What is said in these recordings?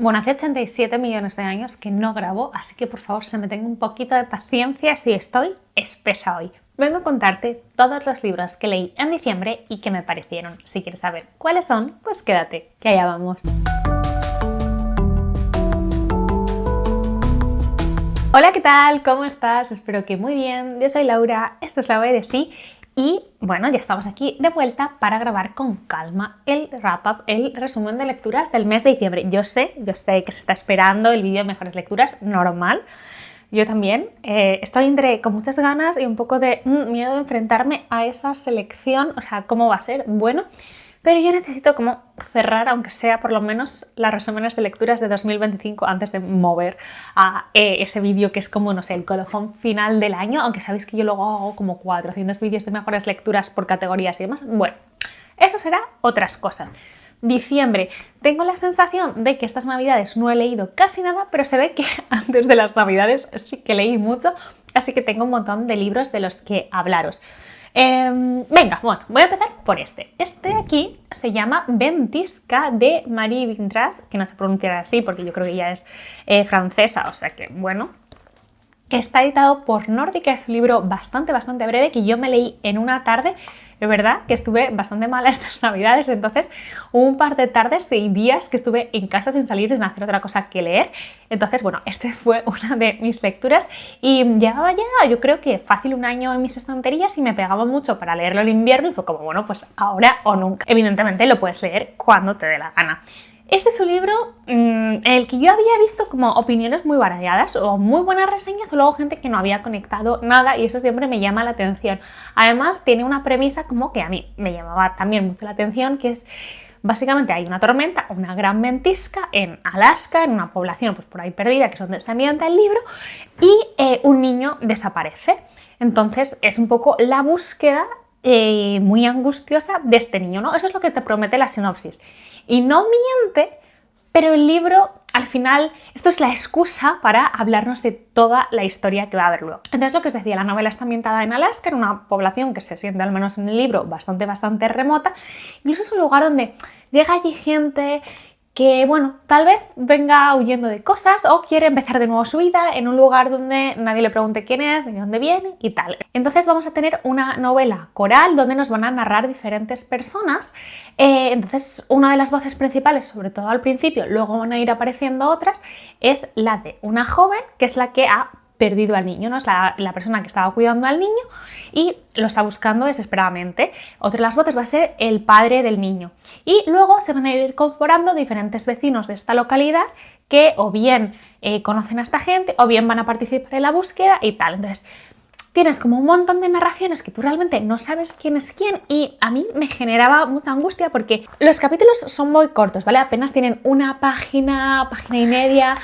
Bueno, hace 87 millones de años que no grabo, así que por favor se me tenga un poquito de paciencia si estoy espesa hoy. Vengo a contarte todos los libros que leí en diciembre y que me parecieron. Si quieres saber cuáles son, pues quédate, que allá vamos. Hola, ¿qué tal? ¿Cómo estás? Espero que muy bien. Yo soy Laura, esto es La Voz de Sí. Y bueno, ya estamos aquí de vuelta para grabar con calma el wrap-up, el resumen de lecturas del mes de diciembre. Yo sé que se está esperando el vídeo de mejores lecturas, normal. Yo también estoy con muchas ganas y un poco de miedo de enfrentarme a esa selección, o sea, cómo va a ser, bueno. Pero yo necesito como cerrar, aunque sea por lo menos, las resúmenes de lecturas de 2025 antes de mover a ese vídeo que es como, no sé, el colofón final del año, aunque sabéis que yo luego hago como 400 vídeos de mejores lecturas por categorías y demás. Bueno, eso será otras cosas. Diciembre. Tengo la sensación de que estas navidades no he leído casi nada, pero se ve que antes de las navidades sí que leí mucho, así que tengo un montón de libros de los que hablaros. Venga, bueno, voy a empezar por este. Este aquí se llama Ventisca de Marie Vintras, que no se pronunciará así porque yo creo que ella es francesa, o sea que bueno, que está editado por Nórdica. Es un libro bastante breve que yo me leí en una tarde. De verdad que estuve bastante mala estas navidades, entonces hubo un par de tardes y días que estuve en casa sin salir, sin hacer otra cosa que leer. Entonces, bueno, este fue una de mis lecturas y llevaba ya, yo creo que fácil un año en mis estanterías y me pegaba mucho para leerlo en invierno y fue como, bueno, pues ahora o nunca. Evidentemente lo puedes leer cuando te dé la gana. Este es un libro en el que yo había visto como opiniones muy variadas o muy buenas reseñas o luego gente que no había conectado nada y eso siempre me llama la atención. Además tiene una premisa como que a mí me llamaba también mucho la atención, que es básicamente hay una tormenta, una gran ventisca en Alaska, en una población pues por ahí perdida, que es donde se ambienta el libro, y un niño desaparece. Entonces es un poco la búsqueda muy angustiosa de este niño, ¿no? Eso es lo que te promete la sinopsis. Y no miente, pero el libro, al final, esto es la excusa para hablarnos de toda la historia que va a haber luego. Entonces, lo que os decía, la novela está ambientada en Alaska, en una población que se siente, al menos en el libro, bastante remota. Incluso es un lugar donde llega allí gente que, bueno, tal vez venga huyendo de cosas o quiere empezar de nuevo su vida en un lugar donde nadie le pregunte quién es, ni de dónde viene y tal. Entonces vamos a tener una novela coral donde nos van a narrar diferentes personas. Entonces una de las voces principales, sobre todo al principio, luego van a ir apareciendo otras, es la de una joven que es la que ha perdido al niño, ¿no? Es la persona que estaba cuidando al niño y lo está buscando desesperadamente. Otra de las voces va a ser el padre del niño. Y luego se van a ir incorporando diferentes vecinos de esta localidad que o bien conocen a esta gente o bien van a participar en la búsqueda y tal. Entonces tienes como un montón de narraciones que tú realmente no sabes quién es quién y a mí me generaba mucha angustia porque los capítulos son muy cortos, ¿vale? Apenas tienen una página y media,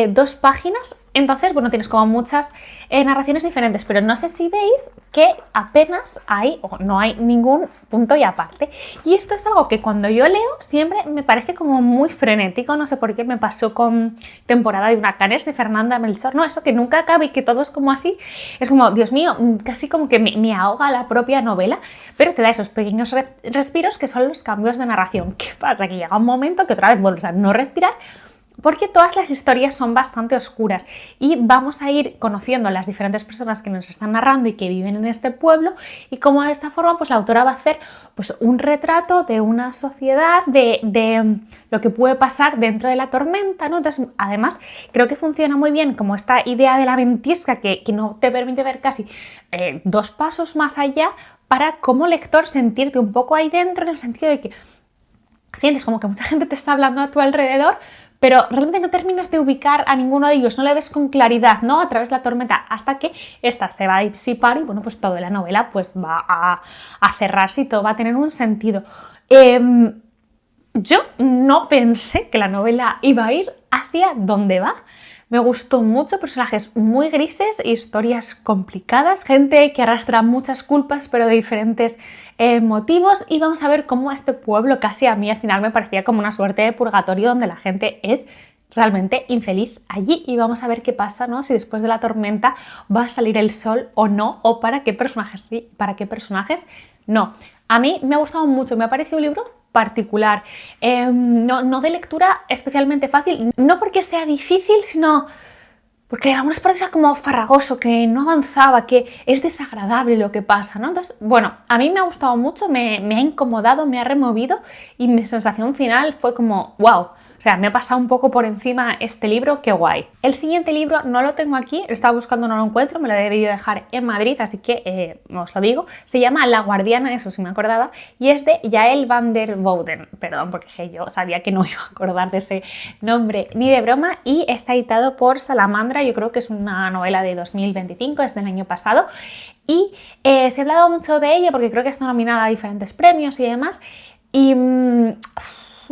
2 páginas. Entonces, bueno, tienes como muchas narraciones diferentes, pero no sé si veis que apenas hay o no hay ningún punto y aparte. Y esto es algo que cuando yo leo siempre me parece como muy frenético, no sé por qué me pasó con Temporada de Huracanes de Fernanda Melchor, no, eso que nunca acaba y que todo es como así, es como, Dios mío, casi como que me ahoga la propia novela, pero te da esos pequeños respiros que son los cambios de narración. ¿Qué pasa? Que llega un momento que otra vez vuelves a no respirar, porque todas las historias son bastante oscuras y vamos a ir conociendo a las diferentes personas que nos están narrando y que viven en este pueblo y cómo de esta forma pues la autora va a hacer pues un retrato de una sociedad, de lo que puede pasar dentro de la tormenta, ¿no? Entonces, además, creo que funciona muy bien como esta idea de la ventisca que no te permite ver casi 2 pasos más allá para como lector sentirte un poco ahí dentro, en el sentido de que sientes como que mucha gente te está hablando a tu alrededor, pero realmente no terminas de ubicar a ninguno de ellos, no le ves con claridad, ¿no? A través de la tormenta, hasta que esta se va a disipar y bueno, pues toda la novela pues va a cerrarse y todo va a tener un sentido. Yo no pensé que la novela iba a ir hacia donde va. Me gustó mucho, personajes muy grises, historias complicadas, gente que arrastra muchas culpas pero de diferentes motivos y vamos a ver cómo este pueblo casi a mí al final me parecía como una suerte de purgatorio donde la gente es realmente infeliz allí y vamos a ver qué pasa, ¿no? Si después de la tormenta va a salir el sol o no, o para qué personajes sí, para qué personajes no. a mí me ha gustado mucho, me ha parecido un libro particular, no de lectura especialmente fácil, no porque sea difícil, sino porque en algunas partes era como farragoso, que no avanzaba, que es desagradable lo que pasa, ¿no? Entonces, bueno, a mí me ha gustado mucho, me ha incomodado, me ha removido y mi sensación final fue como, wow. O sea, me ha pasado un poco por encima este libro, qué guay. El siguiente libro no lo tengo aquí, lo estaba buscando, no lo encuentro, me lo he debido dejar en Madrid, así que os lo digo. Se llama La Guardiana, eso sí me acordaba, y es de Yael van der Wouden. Perdón, porque yo sabía que no iba a acordar de ese nombre ni de broma, y está editado por Salamandra, yo creo que es una novela de 2025, es del año pasado, y se ha hablado mucho de ella porque creo que está nominada a diferentes premios y demás, y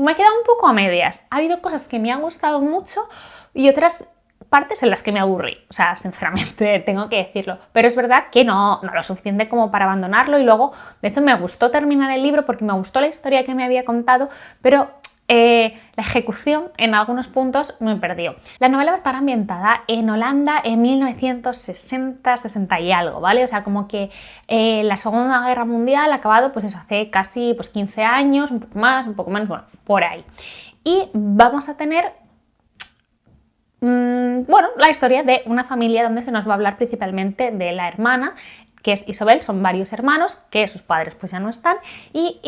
me he quedado un poco a medias. Ha habido cosas que me han gustado mucho y otras partes en las que me aburrí. O sea, sinceramente, tengo que decirlo. Pero es verdad que no lo suficiente como para abandonarlo y luego, de hecho, me gustó terminar el libro porque me gustó la historia que me había contado, pero la ejecución en algunos puntos me perdió. La novela va a estar ambientada en Holanda en 1960, 60 y algo, ¿vale? O sea, como que la Segunda Guerra Mundial ha acabado, pues eso, hace casi 15 años, un poco más, un poco menos, bueno, por ahí. Y vamos a tener bueno, la historia de una familia donde se nos va a hablar principalmente de la hermana, que es Isobel. Son varios hermanos que sus padres pues ya no están, y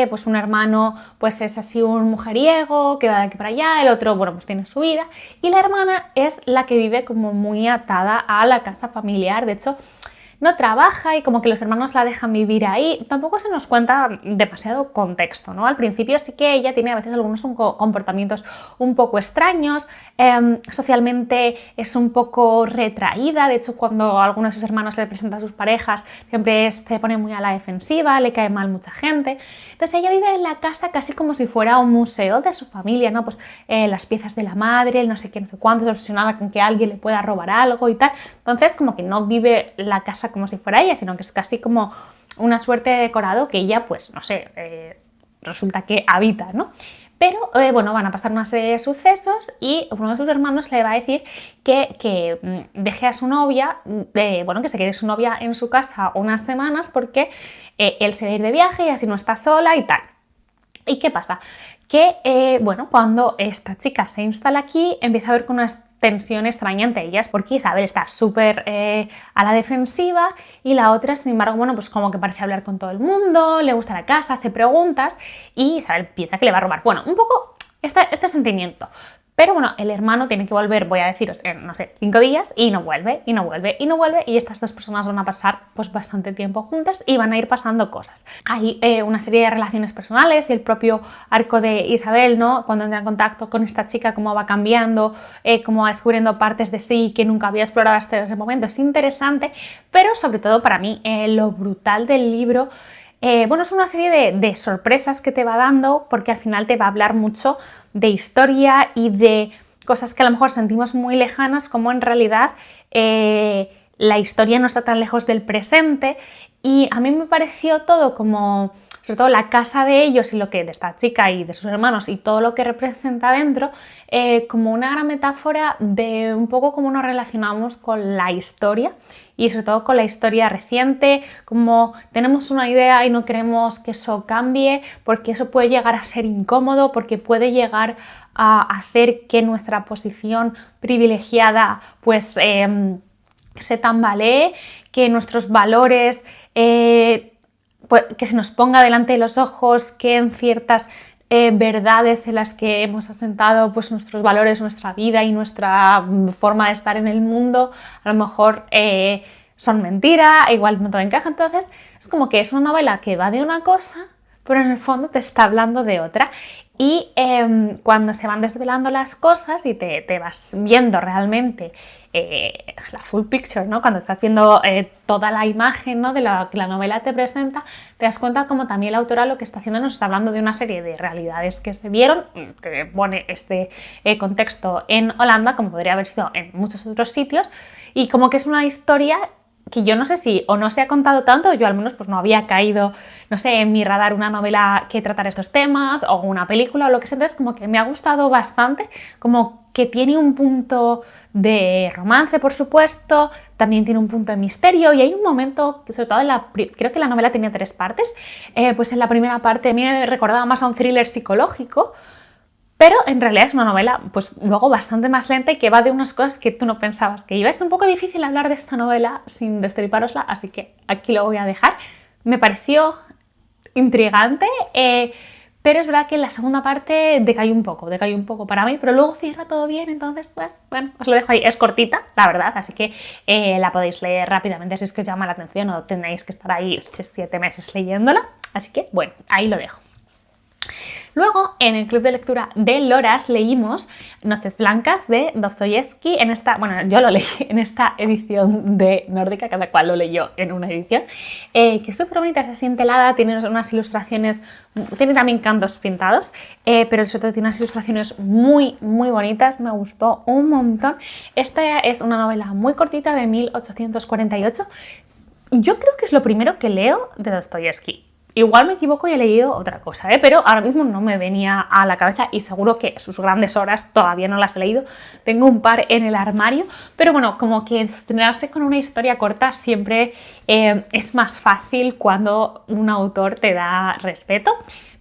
pues un hermano pues es así un mujeriego que va de aquí para allá, el otro bueno pues tiene su vida, y la hermana es la que vive como muy atada a la casa familiar. De hecho, no trabaja y como que los hermanos la dejan vivir ahí. Tampoco se nos cuenta demasiado contexto, ¿no? Al principio sí que ella tiene a veces algunos comportamientos un poco extraños, socialmente es un poco retraída. De hecho, cuando alguno de sus hermanos le presenta a sus parejas, siempre se pone muy a la defensiva, le cae mal mucha gente. Entonces ella vive en la casa casi como si fuera un museo de su familia, ¿no? Pues las piezas de la madre, el no sé qué, no sé cuánto, es obsesionada con que alguien le pueda robar algo y tal. Entonces como que no vive la casa como si fuera ella, sino que es casi como una suerte de decorado que ella, pues no sé, resulta que habita, ¿no? Pero bueno, van a pasar una serie de sucesos y uno de sus hermanos le va a decir que deje a su novia, bueno, que se quede su novia en su casa unas semanas porque él se va a ir de viaje y así no está sola y tal. ¿Y qué pasa? Que, bueno, cuando esta chica se instala aquí, empieza a ver con unas tensión extraña entre ellas, porque Isabel está súper a la defensiva y la otra, sin embargo, bueno, pues como que parece hablar con todo el mundo, le gusta la casa, hace preguntas y Isabel piensa que le va a robar. Bueno, un poco este sentimiento. Pero bueno, el hermano tiene que volver, voy a deciros, en, no sé, 5 días, y no vuelve, y no vuelve, y no vuelve, y estas dos personas van a pasar pues bastante tiempo juntas y van a ir pasando cosas. Hay una serie de relaciones personales y el propio arco de Isabel, ¿no? Cuando entra en contacto con esta chica, cómo va cambiando, cómo va descubriendo partes de sí que nunca había explorado hasta ese momento. Es interesante, pero sobre todo para mí lo brutal del libro, bueno, es una serie de sorpresas que te va dando, porque al final te va a hablar mucho de historia y de cosas que a lo mejor sentimos muy lejanas, como en realidad la historia no está tan lejos del presente. Y a mí me pareció todo como, sobre todo la casa de ellos y lo que de esta chica y de sus hermanos y todo lo que representa dentro, como una gran metáfora de un poco cómo nos relacionamos con la historia y sobre todo con la historia reciente, como tenemos una idea y no queremos que eso cambie porque eso puede llegar a ser incómodo, porque puede llegar a hacer que nuestra posición privilegiada pues se tambalee, que nuestros valores pues, que se nos ponga delante de los ojos, que en ciertas verdades en las que hemos asentado pues, nuestros valores, nuestra vida y nuestra forma de estar en el mundo, a lo mejor son mentira, igual no todo encaja. Entonces es como que es una novela que va de una cosa, pero en el fondo te está hablando de otra. Y cuando se van desvelando las cosas y te vas viendo realmente la full picture, ¿no? Cuando estás viendo toda la imagen, ¿no? de lo que la novela te presenta, te das cuenta como también la autora lo que está haciendo nos está hablando de una serie de realidades que se vieron, que pone este contexto en Holanda, como podría haber sido en muchos otros sitios, y como que es una historia que yo no sé si o no se ha contado tanto, yo al menos pues no había caído, no sé, en mi radar una novela que tratara estos temas o una película o lo que sea. Entonces como que me ha gustado bastante como que tiene un punto de romance, por supuesto, también tiene un punto de misterio y hay un momento, sobre todo creo que la novela tenía 3 partes, pues en la primera parte me recordaba más a un thriller psicológico, pero en realidad es una novela pues luego bastante más lenta y que va de unas cosas que tú no pensabas que iba. Es un poco difícil hablar de esta novela sin destriparosla, así que aquí lo voy a dejar. Me pareció intrigante, pero es verdad que en la segunda parte decayó un poco para mí, pero luego cierra todo bien, entonces, bueno, os lo dejo ahí. Es cortita, la verdad, así que la podéis leer rápidamente si es que os llama la atención, no tenéis que estar ahí 7 meses leyéndola, así que, bueno, ahí lo dejo. Luego, en el club de lectura de Loras leímos Noches Blancas de Dostoyevsky yo lo leí en esta edición de Nórdica, cada cual lo leyó en una edición, que es súper bonita, es así entelada, tiene unas ilustraciones, tiene también cantos pintados, pero sobre todo tiene unas ilustraciones muy, muy bonitas, me gustó un montón. Esta es una novela muy cortita de 1848, y yo creo que es lo primero que leo de Dostoyevsky. Igual me equivoco y he leído otra cosa, pero ahora mismo no me venía a la cabeza y seguro que sus grandes obras todavía no las he leído. Tengo un par en el armario, pero bueno, como que estrenarse con una historia corta siempre es más fácil cuando un autor te da respeto.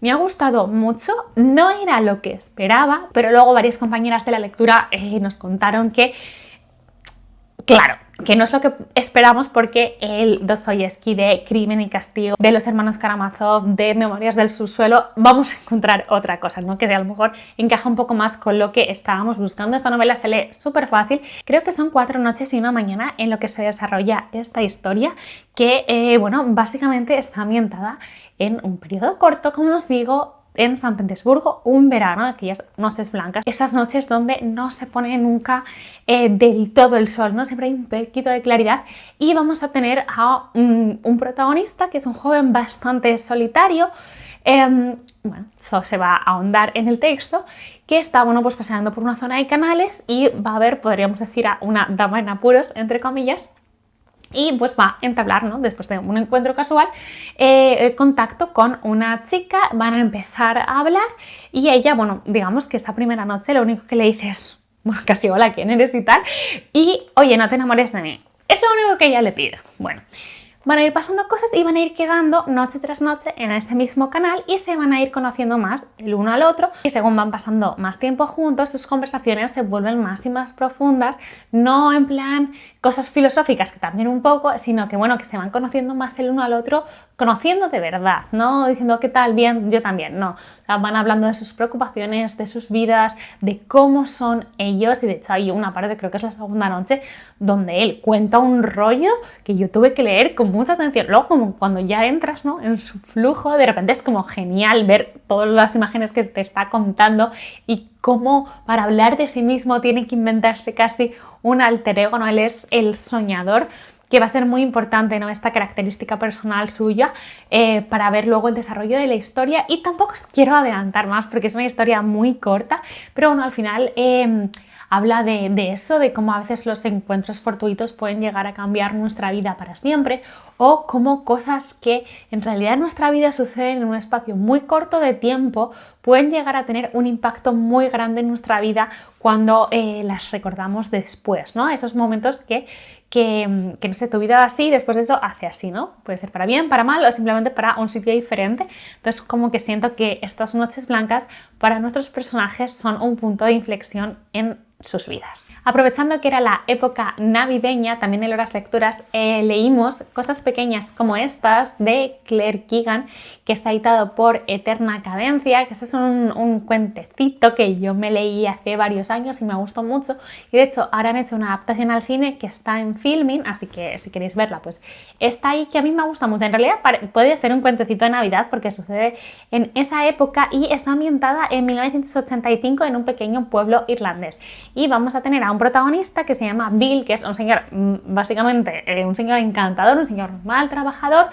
Me ha gustado mucho, no era lo que esperaba, pero luego varias compañeras de la lectura nos contaron que, claro, que no es lo que esperamos porque el Dostoyevsky de Crimen y Castigo, de los hermanos Karamazov, de Memorias del subsuelo, vamos a encontrar otra cosa, ¿no? Que a lo mejor encaja un poco más con lo que estábamos buscando. Esta novela se lee súper fácil, creo que son 4 noches y una mañana en lo que se desarrolla esta historia que, bueno, básicamente está ambientada en un periodo corto, como os digo, en San Petersburgo, un verano, aquellas noches blancas, esas noches donde no se pone nunca del todo el sol, ¿no? Siempre hay un poquito de claridad y vamos a tener a un protagonista que es un joven bastante solitario, bueno, eso se va a ahondar en el texto, que está, bueno, pues paseando por una zona de canales y va a ver, podríamos decir, a una dama en apuros, entre comillas, y pues va a entablar, ¿no? Después de un encuentro casual, contacto con una chica, van a empezar a hablar y ella, bueno, digamos que esa primera noche lo único que le dice es, bueno, casi hola, ¿quién eres? Y tal, y oye, no te enamores de mí. Es lo único que ella le pide. Bueno, van a ir pasando cosas y van a ir quedando noche tras noche en ese mismo canal y se van a ir conociendo más el uno al otro, y según van pasando más tiempo juntos, sus conversaciones se vuelven más y más profundas, no en plan cosas filosóficas, que también un poco, sino que bueno, que se van conociendo más el uno al otro, conociendo de verdad, no diciendo qué tal, bien, yo también, no. O sea, van hablando de sus preocupaciones, de sus vidas, de cómo son ellos, y de hecho hay una parte, creo que es la segunda noche, donde él cuenta un rollo que yo tuve que leer con mucha atención. Luego, como cuando ya entras, ¿no?, en su flujo, de repente es como genial ver todas las imágenes que te está contando y cómo para hablar de sí mismo tiene que inventarse casi un alter ego, ¿no? Él es el soñador, que va a ser muy importante, ¿no?, esta característica personal suya para ver luego el desarrollo de la historia. Y tampoco os quiero adelantar más porque es una historia muy corta, pero bueno, al final habla de eso, de cómo a veces los encuentros fortuitos pueden llegar a cambiar nuestra vida para siempre, o cómo cosas que en realidad en nuestra vida suceden en un espacio muy corto de tiempo pueden llegar a tener un impacto muy grande en nuestra vida cuando las recordamos después, ¿no? Esos momentos que no sé, tu vida va así y después de eso hace así, ¿no? Puede ser para bien, para mal o simplemente para un sitio diferente. Entonces, como que siento que estas noches blancas para nuestros personajes son un punto de inflexión en sus vidas. Aprovechando que era la época navideña, también en Loras Lecturas leímos cosas pequeñas como estas de Claire Keegan, que está editado por Eterna Cadencia, que este es un cuentecito que yo me leí hace varios años y me gustó mucho, y de hecho ahora han hecho una adaptación al cine que está en Filmin, así que si queréis verla pues está ahí, que a mí me gusta mucho. En realidad puede ser un cuentecito de Navidad porque sucede en esa época y está ambientada en 1985 en un pequeño pueblo irlandés. Y vamos a tener a un protagonista que se llama Bill, que es un señor, básicamente un señor encantador, un señor normal, trabajador,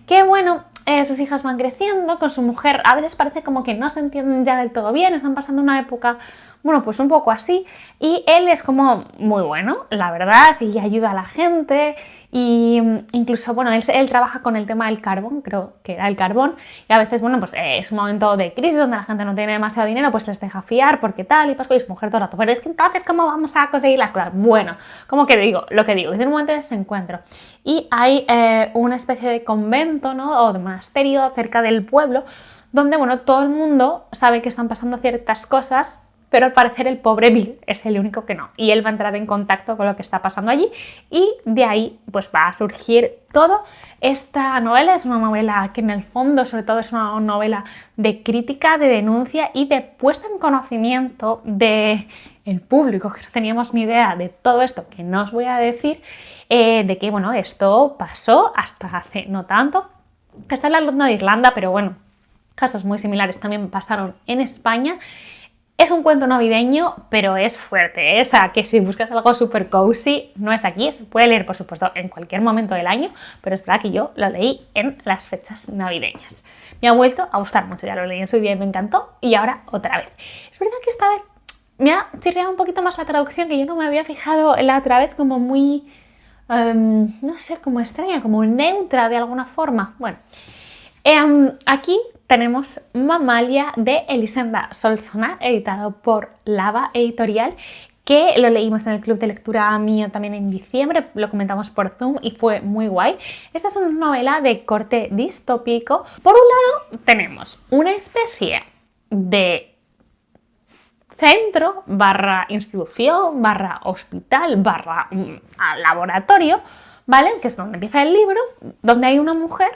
que bueno, sus hijas van creciendo, con su mujer a veces parece como que no se entienden ya del todo bien, están pasando una época Bueno, pues un poco así. Y él es como muy bueno, la verdad, y ayuda a la gente. Y incluso, bueno, él trabaja con el tema del carbón, creo que era el carbón, y a veces, bueno, pues es un momento de crisis donde la gente no tiene demasiado dinero, pues les deja fiar porque tal, y Pascua y su mujer todo el rato. Pero es que entonces, ¿cómo vamos a conseguir las cosas? Bueno, como que digo, lo que digo, es un momento de desencuentro. Y hay una especie de convento, ¿no? O de monasterio cerca del pueblo, donde, bueno, todo el mundo sabe que están pasando ciertas cosas, pero al parecer el pobre Bill es el único que no. Y él va a entrar en contacto con lo que está pasando allí y de ahí pues va a surgir todo. Esta novela es una novela que en el fondo sobre todo es una novela de crítica, de denuncia y de puesta en conocimiento del público, que no teníamos ni idea de todo esto que no os voy a decir, de que bueno, esto pasó hasta hace no tanto. Está en la Luna de Irlanda, pero bueno, casos muy similares también pasaron en España. Es un cuento navideño, pero es fuerte, ¿eh? O sea, que si buscas algo súper cozy, no es aquí, se puede leer, por supuesto, en cualquier momento del año, pero es verdad que yo lo leí en las fechas navideñas. Me ha vuelto a gustar mucho, ya lo leí en su día y me encantó, y ahora otra vez. Es verdad que esta vez me ha chirriado un poquito más la traducción, que yo no me había fijado la otra vez como muy, no sé, como extraña, como neutra de alguna forma. Bueno, aquí tenemos Mamalia de Elisenda Solsona, editado por Lava Editorial, que lo leímos en el club de lectura mío también en diciembre, lo comentamos por Zoom y fue muy guay. Esta es una novela de corte distópico. Por un lado tenemos una especie de centro barra institución barra hospital barra laboratorio, ¿vale? Que es donde empieza el libro, donde hay una mujer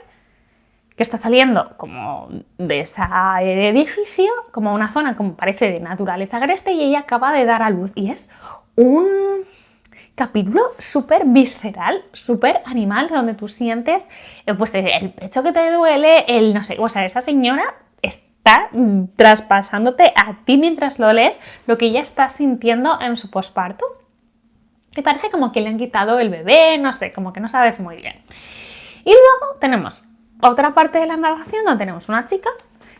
que está saliendo como de ese edificio, como una zona como parece de naturaleza agreste, y ella acaba de dar a luz. Y es un capítulo súper visceral, súper animal, donde tú sientes pues el pecho que te duele, el no sé, o sea, esa señora está traspasándote a ti mientras lo lees lo que ella está sintiendo en su posparto. Y parece como que le han quitado el bebé, no sé, como que no sabes muy bien. Y luego tenemos otra parte de la narración donde tenemos una chica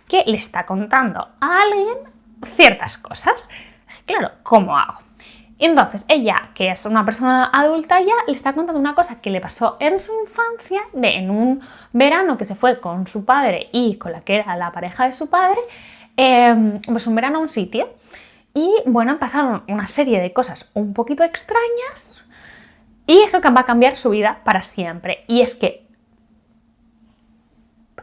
que le está contando a alguien ciertas cosas. Claro, ¿cómo hago? Y entonces ella, que es una persona adulta ya, le está contando una cosa que le pasó en su infancia, en un verano que se fue con su padre y con la que era la pareja de su padre, pues un verano a un sitio. Y bueno, pasaron una serie de cosas un poquito extrañas y eso va a cambiar su vida para siempre. Y es que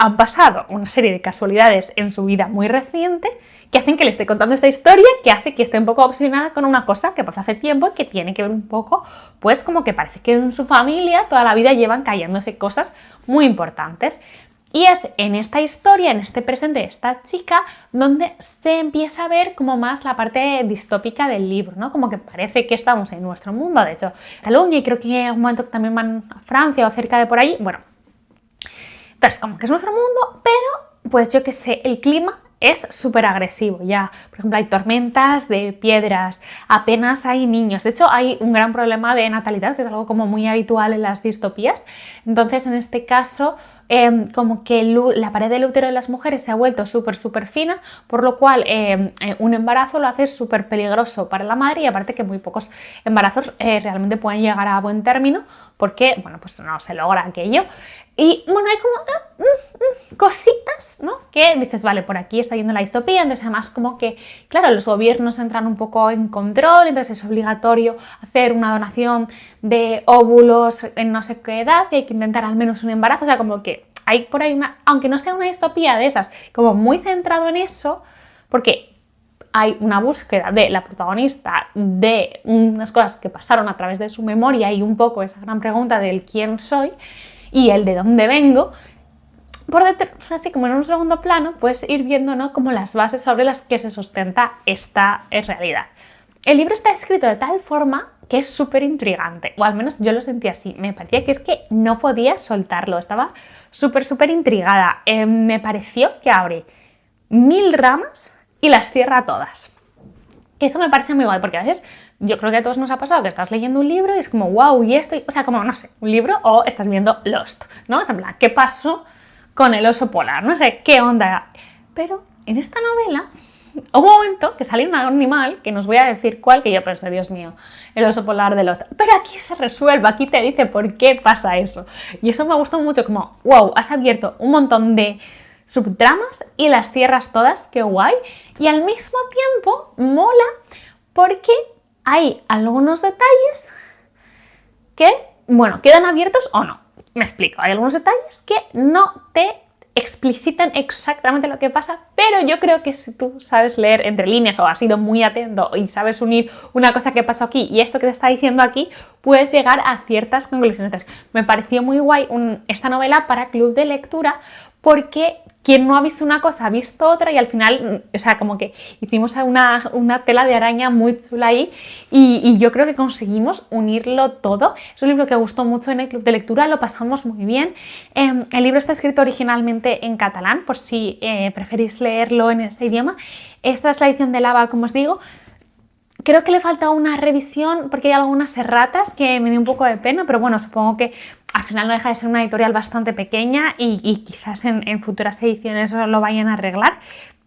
han pasado una serie de casualidades en su vida muy reciente que hacen que le esté contando esta historia, que hace que esté un poco obsesionada con una cosa que pasó hace tiempo y que tiene que ver un poco, pues como que parece que en su familia toda la vida llevan cayéndose cosas muy importantes. Y es en esta historia, en este presente de esta chica, donde se empieza a ver como más la parte distópica del libro, ¿no? Como que parece que estamos en nuestro mundo, de hecho, Cataluña, y creo que en un momento que también van a Francia o cerca de por ahí, bueno. Entonces, como que es nuestro mundo, pero, pues yo qué sé, el clima es súper agresivo ya. Por ejemplo, hay tormentas de piedras, apenas hay niños. De hecho, hay un gran problema de natalidad, que es algo como muy habitual en las distopías. Entonces, en este caso, como que la pared del útero de las mujeres se ha vuelto súper fina, por lo cual un embarazo lo hace súper peligroso para la madre, y aparte que muy pocos embarazos realmente pueden llegar a buen término porque, bueno, pues no se logra aquello. Y bueno, hay como cositas, ¿no? Que dices, vale, por aquí está yendo la distopía, entonces además como que, claro, los gobiernos entran un poco en control, entonces es obligatorio hacer una donación de óvulos en no sé qué edad, y hay que intentar al menos un embarazo, o sea, como que hay por ahí una, aunque no sea una distopía de esas, como muy centrado en eso, porque hay una búsqueda de la protagonista de unas cosas que pasaron a través de su memoria y un poco esa gran pregunta del quién soy y el de dónde vengo. Por detrás, así como en un segundo plano, puedes ir viendo, ¿no?, como las bases sobre las que se sustenta esta realidad. El libro está escrito de tal forma que es súper intrigante, o al menos yo lo sentí así. Me parecía que es que no podía soltarlo, estaba súper intrigada. Me pareció que abre 1000 ramas y las cierra todas. Que eso me parece muy guay, porque a veces yo creo que a todos nos ha pasado que estás leyendo un libro y es como, wow, y esto, o sea, como, no sé, un libro, o estás viendo Lost, ¿no? Es en plan, ¿qué pasó con el oso polar? No sé, ¿qué onda? Pero en esta novela hubo un momento que salió un animal, que nos voy a decir cuál, que yo pensé, Dios mío, el oso polar del otro. Pero aquí se resuelve, aquí te dice por qué pasa eso. Y eso me gustó mucho, como, wow, has abierto un montón de subtramas y las cierras todas, qué guay. Y al mismo tiempo mola porque hay algunos detalles que, bueno, quedan abiertos o no. Me explico, hay algunos detalles que no te explicitan exactamente lo que pasa, pero yo creo que si tú sabes leer entre líneas o has sido muy atento y sabes unir una cosa que pasó aquí y esto que te está diciendo aquí, puedes llegar a ciertas conclusiones. Me pareció muy guay esta novela para club de lectura porque quien no ha visto una cosa ha visto otra y al final, o sea, como que hicimos una tela de araña muy chula ahí y yo creo que conseguimos unirlo todo. Es un libro que gustó mucho en el club de lectura, lo pasamos muy bien. El libro está escrito originalmente en catalán, por si preferís leerlo en ese idioma. Esta es la edición de Lava, como os digo. Creo que le falta una revisión porque hay algunas erratas que me dio un poco de pena, pero bueno, supongo que al final no deja de ser una editorial bastante pequeña y quizás en futuras ediciones lo vayan a arreglar,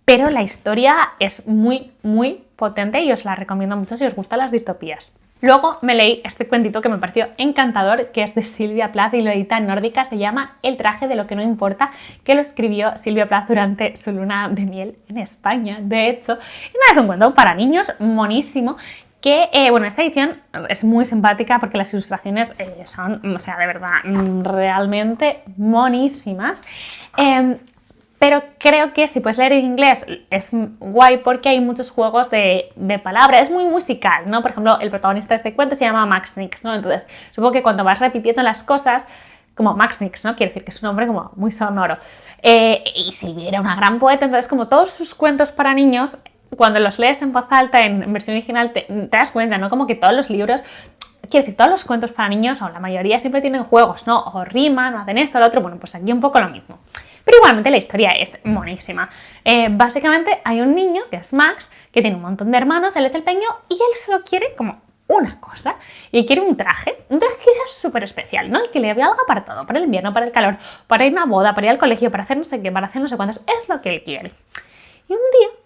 pero la historia es muy, muy potente y os la recomiendo mucho si os gustan las distopías. Luego me leí este cuentito que me pareció encantador, que es de Silvia Plath y lo edita Nórdica, se llama El traje de lo que no importa, que lo escribió Silvia Plath durante su luna de miel en España, de hecho. Y nada, es un cuento para niños, monísimo, que, bueno, esta edición es muy simpática porque las ilustraciones son, o sea, de verdad, realmente monísimas. Pero creo que si puedes leer en inglés es guay porque hay muchos juegos de palabras, es muy musical, ¿no? Por ejemplo, el protagonista de este cuento se llama Max Nix, ¿no? Entonces, supongo que cuando vas repitiendo las cosas, como Max Nix, ¿no? Quiere decir que es un nombre como muy sonoro. Y Silvia era una gran poeta, entonces como todos sus cuentos para niños, cuando los lees en voz alta, en versión original, te das cuenta, ¿no? Como que todos los libros... Quiero decir, todos los cuentos para niños, o la mayoría, siempre tienen juegos, ¿no? O riman, o hacen esto, o lo otro. Bueno, pues aquí un poco lo mismo. Pero igualmente la historia es monísima. Básicamente hay un niño, que es Max, que tiene un montón de hermanos, él es el pequeño, y él solo quiere como una cosa, y quiere un traje que es súper especial, ¿no? Y que le valga para todo, para el invierno, para el calor, para ir a una boda, para ir al colegio, para hacer no sé qué, para hacer no sé cuántos, es lo que él quiere. Y un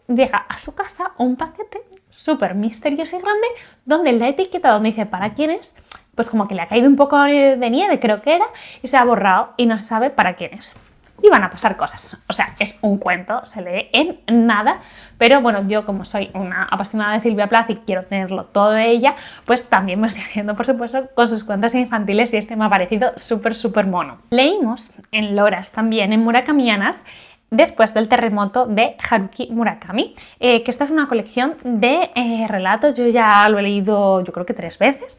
día llega a su casa un paquete súper misterioso y grande donde la etiqueta donde dice para quién es, pues como que le ha caído un poco de nieve, creo que era, y se ha borrado y no se sabe para quién es. Y van a pasar cosas. O sea, es un cuento, se lee en nada, pero bueno, yo como soy una apasionada de Silvia Plath y quiero tenerlo todo de ella, pues también me estoy haciendo, por supuesto, con sus cuentos infantiles y este me ha parecido súper, súper mono. Leímos en Loras también, en Murakamianas, después del terremoto de Haruki Murakami, que esta es una colección de relatos, yo ya lo he leído yo creo que 3 veces,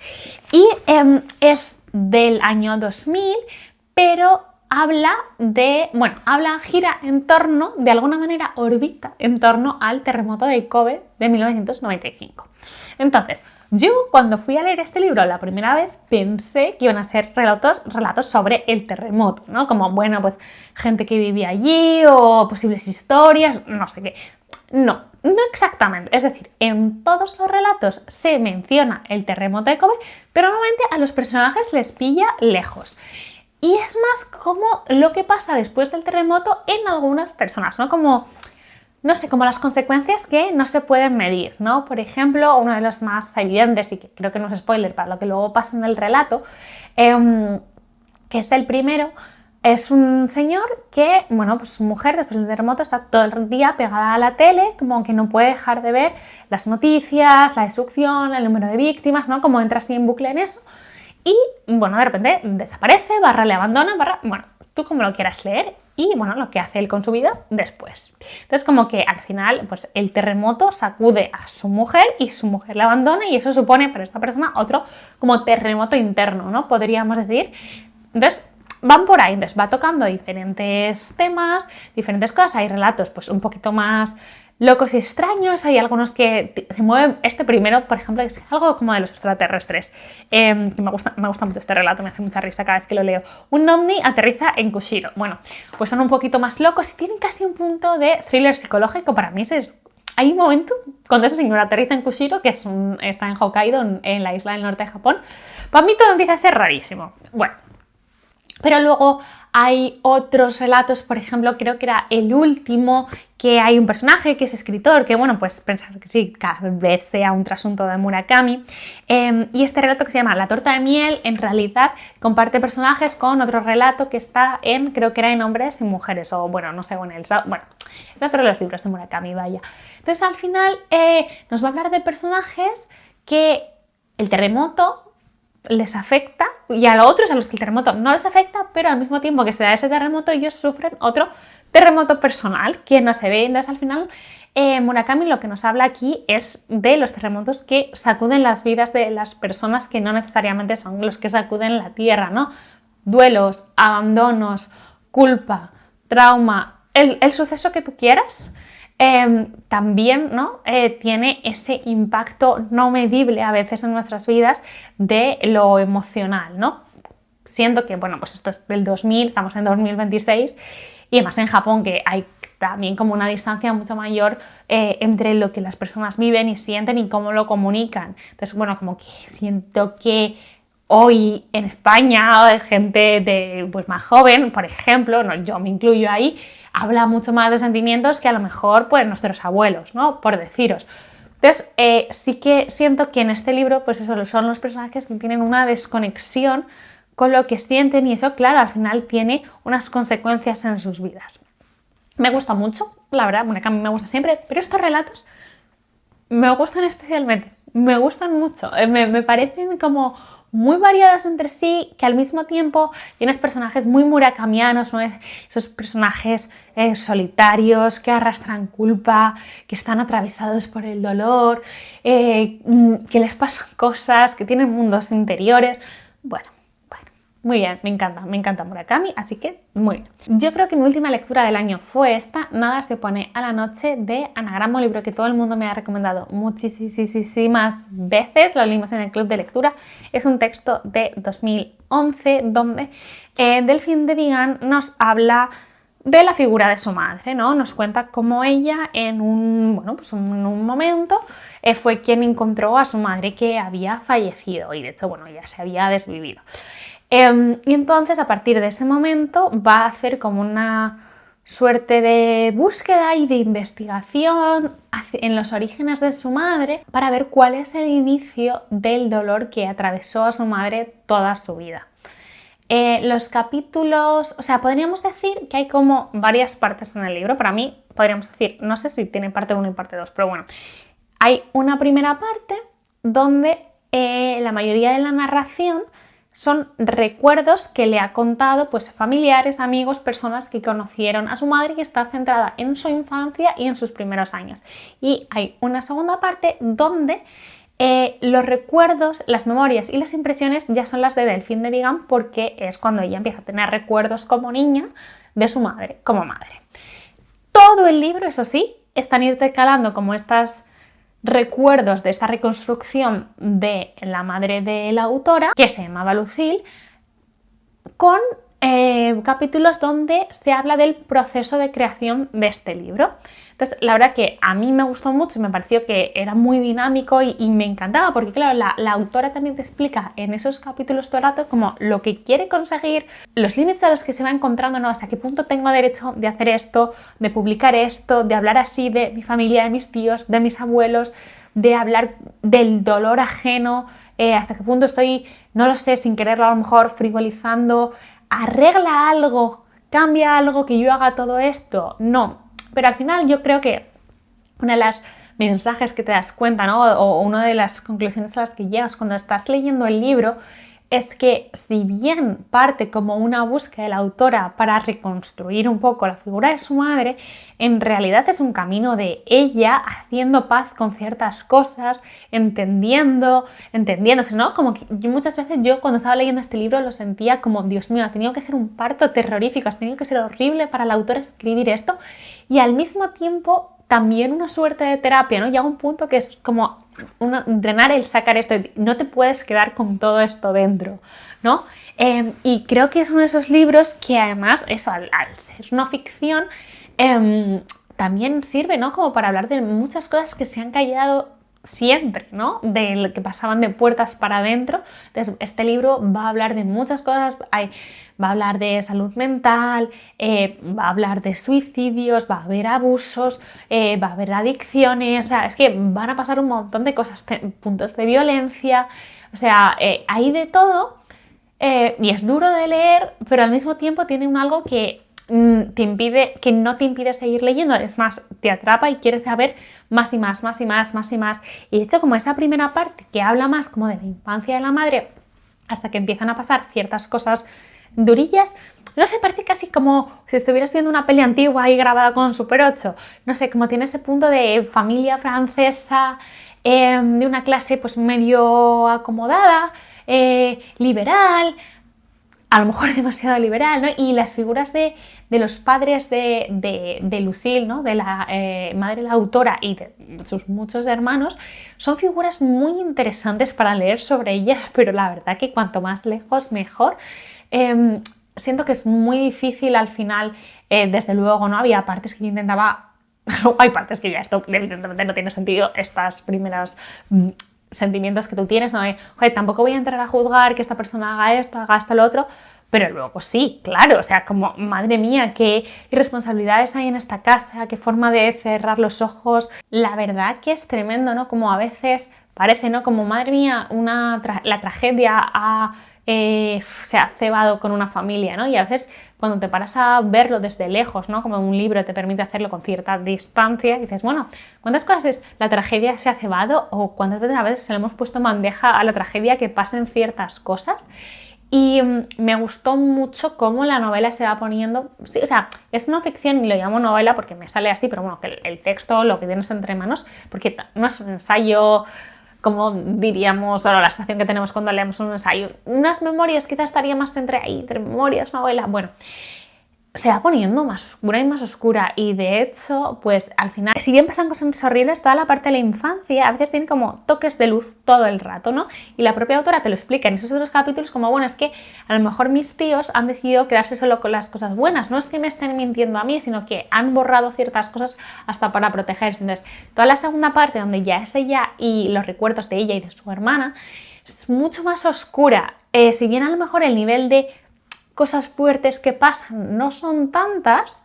y es del año 2000, pero gira en torno, de alguna manera orbita en torno al terremoto de Kobe de 1995. Entonces, yo cuando fui a leer este libro la primera vez pensé que iban a ser relatos sobre el terremoto, ¿no? Como, bueno, pues gente que vivía allí o posibles historias, no sé qué. No exactamente. Es decir, en todos los relatos se menciona el terremoto de Kobe, pero normalmente a los personajes les pilla lejos. Y es más como lo que pasa después del terremoto en algunas personas, ¿no? Como, no sé, como las consecuencias que no se pueden medir, ¿no? Por ejemplo, uno de los más evidentes, y que creo que no es spoiler para lo que luego pasa en el relato, que es el primero, es un señor que, bueno, pues su mujer después del terremoto está todo el día pegada a la tele, como que no puede dejar de ver las noticias, la destrucción, el número de víctimas, ¿no? Como entra así en bucle en eso. Y, bueno, de repente desaparece, le abandona, bueno, tú como lo quieras leer y, bueno, lo que hace él con su vida después. Entonces, como que al final, pues el terremoto sacude a su mujer y su mujer le abandona y eso supone para esta persona otro como terremoto interno, ¿no? Podríamos decir. Entonces, van por ahí, entonces va tocando diferentes temas, diferentes cosas, hay relatos pues un poquito más locos y extraños, hay algunos que se mueven, este primero, por ejemplo, es algo como de los extraterrestres, que me gusta mucho este relato, me hace mucha risa cada vez que lo leo. Un ovni aterriza en Kushiro. Bueno, pues son un poquito más locos y tienen casi un punto de thriller psicológico, para mí hay un momento cuando ese señor aterriza en Kushiro, que está en Hokkaido, en la isla del norte de Japón, para mí todo empieza a ser rarísimo. Bueno, pero luego hay otros relatos, por ejemplo, creo que era el último, que hay un personaje que es escritor, que bueno, pues pensar que sí, cada vez sea un trasunto de Murakami, y este relato que se llama La torta de miel, en realidad comparte personajes con otro relato que está en, creo que era en Hombres y Mujeres, o bueno, no sé, en otro de los libros de Murakami, vaya. Entonces al final nos va a hablar de personajes que el terremoto les afecta, y a los otros a los que el terremoto no les afecta, pero al mismo tiempo que se da ese terremoto ellos sufren otro terremoto personal que no se ve. Entonces al final Murakami lo que nos habla aquí es de los terremotos que sacuden las vidas de las personas, que no necesariamente son los que sacuden la tierra, ¿no? Duelos, abandonos, culpa, trauma, el suceso que tú quieras. También, ¿no? Tiene ese impacto no medible a veces en nuestras vidas de lo emocional, ¿no? Siento que, bueno, pues esto es del 2000, estamos en 2026, y además en Japón, que hay también como una distancia mucho mayor entre lo que las personas viven y sienten y cómo lo comunican. Entonces, bueno, como que siento que hoy en España, gente pues más joven, por ejemplo, no, yo me incluyo ahí, habla mucho más de sentimientos que a lo mejor pues nuestros abuelos, ¿no? Por deciros. Entonces, sí que siento que en este libro, pues eso, son los personajes que tienen una desconexión con lo que sienten, y eso, claro, al final tiene unas consecuencias en sus vidas. Me gusta mucho, la verdad, Murakami me gusta siempre, pero estos relatos me gustan especialmente, me gustan mucho, me parecen como muy variados entre sí, que al mismo tiempo tienes personajes muy murakamianos, ¿no? Esos personajes solitarios que arrastran culpa, que están atravesados por el dolor, que les pasan cosas, que tienen mundos interiores. Bueno, muy bien, me encanta Murakami, así que muy bien. Yo creo que mi última lectura del año fue esta, Nada se opone a la noche, de Anagrama, un libro que todo el mundo me ha recomendado muchísimas veces, lo leímos en el club de lectura. Es un texto de 2011 donde Delphine de Vigan nos habla de la figura de su madre, ¿no? Nos cuenta cómo ella en un momento fue quien encontró a su madre que había fallecido, y de hecho, bueno, ya se había desvivido. Y entonces a partir de ese momento va a hacer como una suerte de búsqueda y de investigación en los orígenes de su madre para ver cuál es el inicio del dolor que atravesó a su madre toda su vida. Los capítulos, o sea, podríamos decir que hay como varias partes en el libro. Para mí podríamos decir, no sé si tiene parte 1 y parte 2, pero bueno, hay una primera parte donde la mayoría de la narración son recuerdos que le ha contado pues familiares, amigos, personas que conocieron a su madre, y está centrada en su infancia y en sus primeros años. Y hay una segunda parte donde los recuerdos, las memorias y las impresiones ya son las de Delphine de Vigan, porque es cuando ella empieza a tener recuerdos como niña de su madre, como madre. Todo el libro, eso sí, están intercalando como estas recuerdos de esta reconstrucción de la madre de la autora, que se llamaba Lucille, con capítulos donde se habla del proceso de creación de este libro. Entonces, la verdad que a mí me gustó mucho y me pareció que era muy dinámico y me encantaba, porque claro, la autora también te explica en esos capítulos todo el rato como lo que quiere conseguir, los límites a los que se va encontrando, ¿no? Hasta qué punto tengo derecho de hacer esto, de publicar esto, de hablar así de mi familia, de mis tíos, de mis abuelos, de hablar del dolor ajeno, hasta qué punto estoy, no lo sé, sin quererlo a lo mejor frivolizando. ¿Arregla algo? ¿Cambia algo que yo haga todo esto? No, pero al final yo creo que uno de los mensajes que te das cuenta, ¿no? O una de las conclusiones a las que llegas cuando estás leyendo el libro es que, si bien parte como una búsqueda de la autora para reconstruir un poco la figura de su madre, en realidad es un camino de ella haciendo paz con ciertas cosas, entendiéndose, ¿no? Como que muchas veces yo cuando estaba leyendo este libro lo sentía como, Dios mío, ha tenido que ser un parto terrorífico, ha tenido que ser horrible para la autora escribir esto, y al mismo tiempo también una suerte de terapia, ¿no? Llega un punto que es como drenar el sacar esto, no te puedes quedar con todo esto dentro, ¿no? Y creo que es uno de esos libros que además, eso, al ser no ficción, también sirve, ¿no? Como para hablar de muchas cosas que se han callado siempre, ¿no? De lo que pasaban de puertas para adentro. Entonces, este libro va a hablar de muchas cosas, va a hablar de salud mental, va a hablar de suicidios, va a haber abusos, va a haber adicciones, o sea, es que van a pasar un montón de cosas, puntos de violencia, o sea, hay de todo, y es duro de leer, pero al mismo tiempo tiene algo que no te impide seguir leyendo, es más, te atrapa y quieres saber más y más, más y más, más y más. Y de hecho, como esa primera parte que habla más como de la infancia de la madre, hasta que empiezan a pasar ciertas cosas durillas, no sé, parece casi como si estuvieras viendo una peli antigua y grabada con Super 8, no sé, como tiene ese punto de familia francesa, de una clase pues medio acomodada, liberal, a lo mejor demasiado liberal, ¿no? Y las figuras de los padres de Lucille, ¿no? De la madre de la autora y de sus muchos hermanos, son figuras muy interesantes para leer sobre ellas, pero la verdad que cuanto más lejos mejor. Siento que es muy difícil al final, desde luego, ¿no? Había partes que yo intentaba... Hay partes que ya esto evidentemente no tiene sentido, estas primeras... sentimientos que tú tienes, ¿no? Oye, tampoco voy a entrar a juzgar que esta persona haga esto, lo otro, pero luego sí, claro, o sea, como, madre mía, qué irresponsabilidades hay en esta casa, qué forma de cerrar los ojos. La verdad que es tremendo, ¿no? Como a veces parece, ¿no? Como, madre mía, la tragedia se ha cebado con una familia, ¿no? Y a veces cuando te paras a verlo desde lejos, ¿no? Como un libro te permite hacerlo con cierta distancia, dices, bueno, ¿cuántas cosas la tragedia se ha cebado o cuántas veces a veces se le hemos puesto en bandeja a la tragedia que pasen ciertas cosas? Y me gustó mucho cómo la novela se va poniendo... Sí, o sea, es no ficción y lo llamo novela porque me sale así, pero bueno, que el texto, lo que tienes entre manos, porque no es un ensayo... como diríamos, o la sensación que tenemos cuando leemos un ensayo, unas memorias, quizás estaría más entre memorias, novela, bueno, se va poniendo más oscura y más oscura y de hecho, pues al final, si bien pasan cosas horribles, toda la parte de la infancia a veces tiene como toques de luz todo el rato, ¿no? Y la propia autora te lo explica en esos otros capítulos como, bueno, es que a lo mejor mis tíos han decidido quedarse solo con las cosas buenas, no es que me estén mintiendo a mí, sino que han borrado ciertas cosas hasta para protegerse. Entonces, toda la segunda parte donde ya es ella y los recuerdos de ella y de su hermana es mucho más oscura, si bien a lo mejor el nivel de cosas fuertes que pasan no son tantas,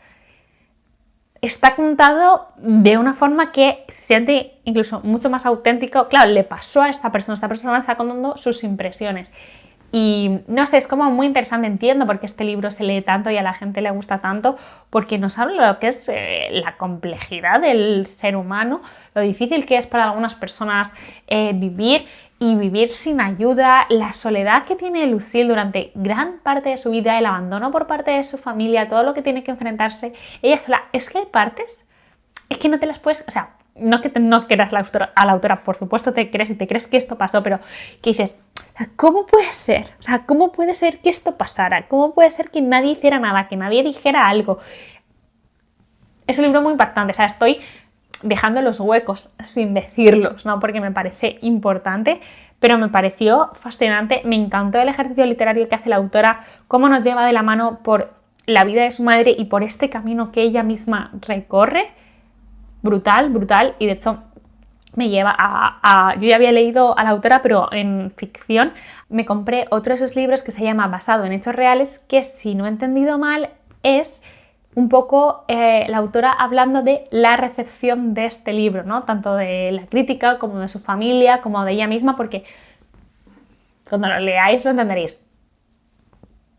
está contado de una forma que se siente incluso mucho más auténtico. Claro, le pasó a esta persona está contando sus impresiones. Y no sé, es como muy interesante, entiendo por qué este libro se lee tanto y a la gente le gusta tanto, porque nos habla de lo que es la complejidad del ser humano, lo difícil que es para algunas personas vivir y vivir sin ayuda, la soledad que tiene Lucille durante gran parte de su vida, el abandono por parte de su familia, todo lo que tiene que enfrentarse ella sola. Es que hay partes, es que no te las puedes, o sea, no que no quieras a la autora, por supuesto te crees y te crees que esto pasó, pero que dices, o sea, ¿cómo puede ser? O sea, ¿cómo puede ser que esto pasara? ¿Cómo puede ser que nadie hiciera nada, que nadie dijera algo? Es un libro muy impactante, o sea, estoy dejando los huecos sin decirlos, ¿no? Porque me parece importante, pero me pareció fascinante, me encantó el ejercicio literario que hace la autora, cómo nos lleva de la mano por la vida de su madre y por este camino que ella misma recorre. Brutal, brutal, y de hecho me lleva yo ya había leído a la autora, pero en ficción. Me compré otro de esos libros que se llama Basado en hechos reales, que si no he entendido mal es un poco la autora hablando de la recepción de este libro, ¿no? Tanto de la crítica como de su familia, como de ella misma, porque cuando lo leáis lo entenderéis.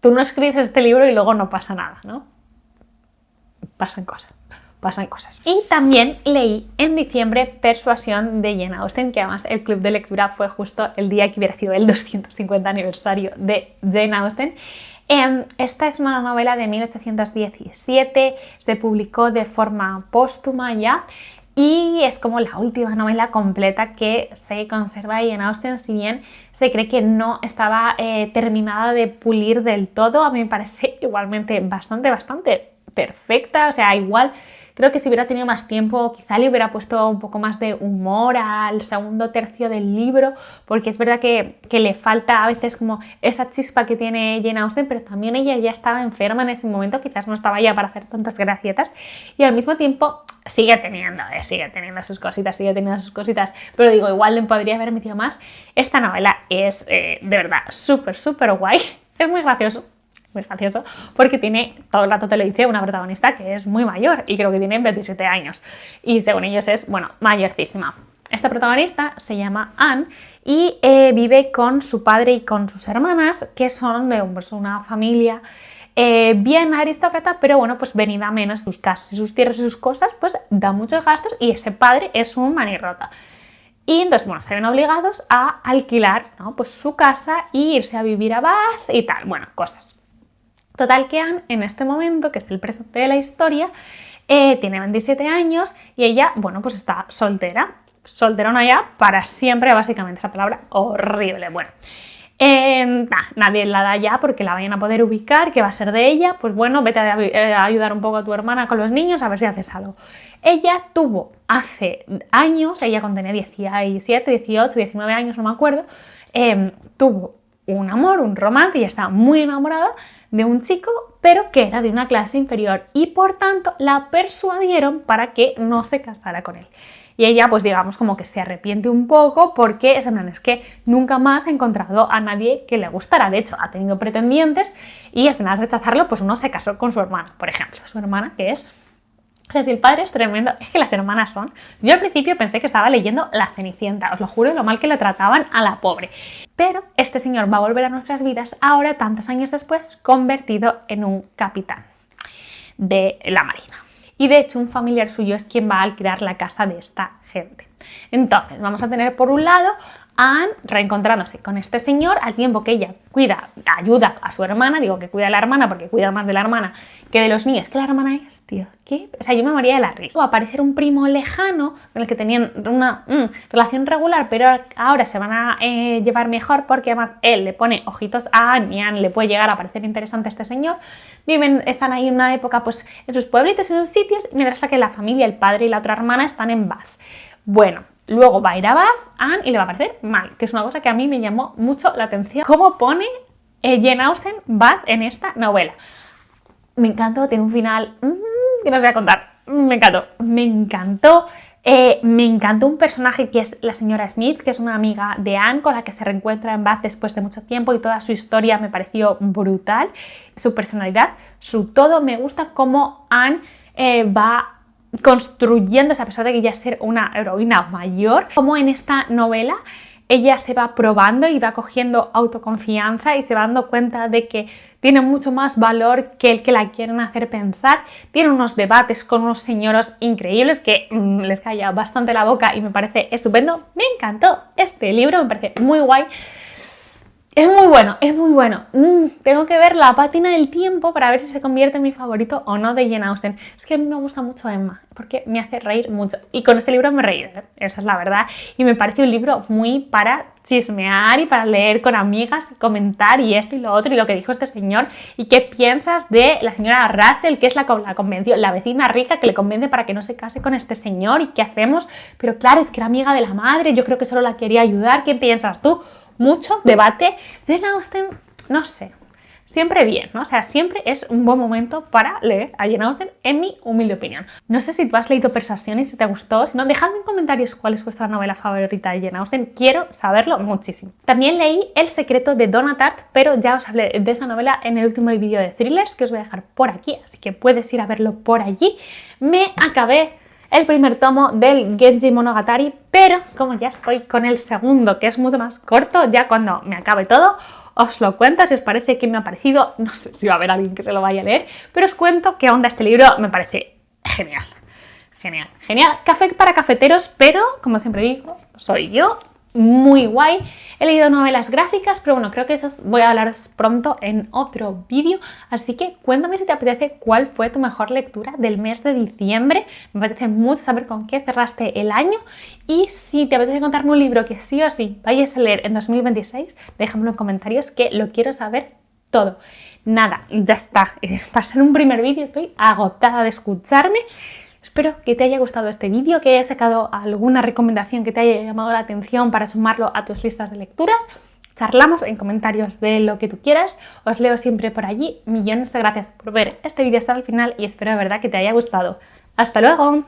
Tú no escribes este libro y luego no pasa nada, ¿no? Pasan cosas. Y también leí en diciembre Persuasión de Jane Austen, que además el club de lectura fue justo el día que hubiera sido el 250 aniversario de Jane Austen. Esta es una novela de 1817, se publicó de forma póstuma ya y es como la última novela completa que se conserva de Jane Austen, si bien se cree que no estaba terminada de pulir del todo. A mí me parece igualmente bastante perfecta, o sea, igual creo que si hubiera tenido más tiempo quizá le hubiera puesto un poco más de humor al segundo tercio del libro, porque es verdad que le falta a veces como esa chispa que tiene Jane Austen, pero también ella ya estaba enferma en ese momento, quizás no estaba ya para hacer tantas gracietas, y al mismo tiempo sigue teniendo sus cositas, pero digo, igual le podría haber metido más. Esta novela es de verdad súper, súper guay, es muy gracioso, porque tiene, todo el rato te lo dice, una protagonista que es muy mayor y creo que tiene 27 años y según ellos es, bueno, mayorcísima. Esta protagonista se llama Anne y vive con su padre y con sus hermanas, que son de pues, una familia bien aristócrata, pero bueno, pues venida menos. Sus casas y sus tierras y sus cosas, pues da muchos gastos y ese padre es un manirrota. Y entonces, bueno, se ven obligados a alquilar, ¿no? Pues su casa y irse a vivir a Bath y tal, bueno, cosas. Total que Anne, en este momento, que es el presente de la historia, tiene 27 años y ella, bueno, pues está solterona ya para siempre, básicamente, esa palabra horrible, bueno. Nadie la da ya porque la vayan a poder ubicar, que va a ser de ella, pues bueno, vete a ayudar un poco a tu hermana con los niños a ver si haces algo. Ella tuvo hace años, ella cuando tenía 17, 18, 19 años, no me acuerdo, tuvo un amor, un romance y estaba muy enamorada de un chico, pero que era de una clase inferior y por tanto la persuadieron para que no se casara con él. Y ella, pues digamos, como que se arrepiente un poco porque es que nunca más ha encontrado a nadie que le gustara. De hecho, ha tenido pretendientes y al final rechazarlo, pues uno se casó con su hermana, por ejemplo. Su hermana, que es... O sea, si el padre es tremendo, es que las hermanas son... Yo al principio pensé que estaba leyendo La Cenicienta, os lo juro, lo mal que le trataban a la pobre. Pero este señor va a volver a nuestras vidas ahora, tantos años después, convertido en un capitán de la marina. Y de hecho un familiar suyo es quien va a alquilar la casa de esta gente. Entonces vamos a tener por un lado a Anne reencontrándose con este señor al tiempo que ella ayuda a su hermana, digo que cuida a la hermana porque cuida más de la hermana que de los niños. ¿Qué la hermana es, tío? ¿Qué? O sea, yo me moría de la risa. Va a aparecer un primo lejano con el que tenían una relación regular, pero ahora se van a llevar mejor porque además él le pone ojitos a Anne y a Anne le puede llegar a parecer interesante este señor. Están ahí en una época pues en sus pueblitos y en sus sitios, mientras que la familia, el padre y la otra hermana están en Bath. Bueno, luego va a ir a Bath, Anne, y le va a parecer mal, que es una cosa que a mí me llamó mucho la atención. ¿Cómo pone Jane Austen Bath en esta novela? Me encantó, tiene un final que no os voy a contar. Me encantó. Me encantó un personaje que es la señora Smith, que es una amiga de Anne con la que se reencuentra en Bath después de mucho tiempo y toda su historia me pareció brutal. Su personalidad, su todo, me gusta cómo Anne va construyéndose a pesar de que ya ser una heroína mayor, como en esta novela ella se va probando y va cogiendo autoconfianza y se va dando cuenta de que tiene mucho más valor que el que la quieren hacer pensar. Tiene unos debates con unos señoros increíbles que les calla bastante la boca y me parece estupendo. Me encantó este libro, me parece muy guay. Es muy bueno, es muy bueno. Tengo que ver La Pátina del Tiempo para ver si se convierte en mi favorito o no de Jane Austen. Es que a mí me gusta mucho Emma, porque me hace reír mucho. Y con este libro me he reído, esa es la verdad. Y me parece un libro muy para chismear y para leer con amigas, comentar y esto y lo otro y lo que dijo este señor. ¿Y qué piensas de la señora Russell, que es la convenció, la vecina rica que le convence para que no se case con este señor? ¿Y qué hacemos? Pero claro, es que era amiga de la madre, yo creo que solo la quería ayudar. ¿Qué piensas tú? Mucho debate. Jane Austen, no sé, siempre bien, ¿no? O sea, siempre es un buen momento para leer a Jane Austen, en mi humilde opinión. No sé si tú has leído Persuasion y si te gustó, si no, dejadme en comentarios cuál es vuestra novela favorita de Jane Austen, quiero saberlo muchísimo. También leí El secreto de Donna Tartt, pero ya os hablé de esa novela en el último vídeo de thrillers que os voy a dejar por aquí, así que puedes ir a verlo por allí. Me acabé el primer tomo del Genji Monogatari, pero como ya estoy con el segundo, que es mucho más corto, ya cuando me acabe todo, os lo cuento, si os parece que me ha parecido, no sé si va a haber alguien que se lo vaya a leer, pero os cuento qué onda este libro, me parece genial. Genial, genial. Café para cafeteros, pero como siempre digo, soy yo. Muy guay. He leído novelas gráficas, pero bueno, creo que eso voy a hablaros pronto en otro vídeo, así que cuéntame si te apetece cuál fue tu mejor lectura del mes de diciembre. Me apetece mucho saber con qué cerraste el año y si te apetece contarme un libro que sí o sí vayas a leer en 2026, déjamelo en comentarios que lo quiero saber todo. Nada, ya está. Para ser un primer vídeo estoy agotada de escucharme. Espero que te haya gustado este vídeo, que haya sacado alguna recomendación que te haya llamado la atención para sumarlo a tus listas de lecturas. Charlamos en comentarios de lo que tú quieras, os leo siempre por allí. Millones de gracias por ver este vídeo hasta el final y espero de verdad que te haya gustado. ¡Hasta luego!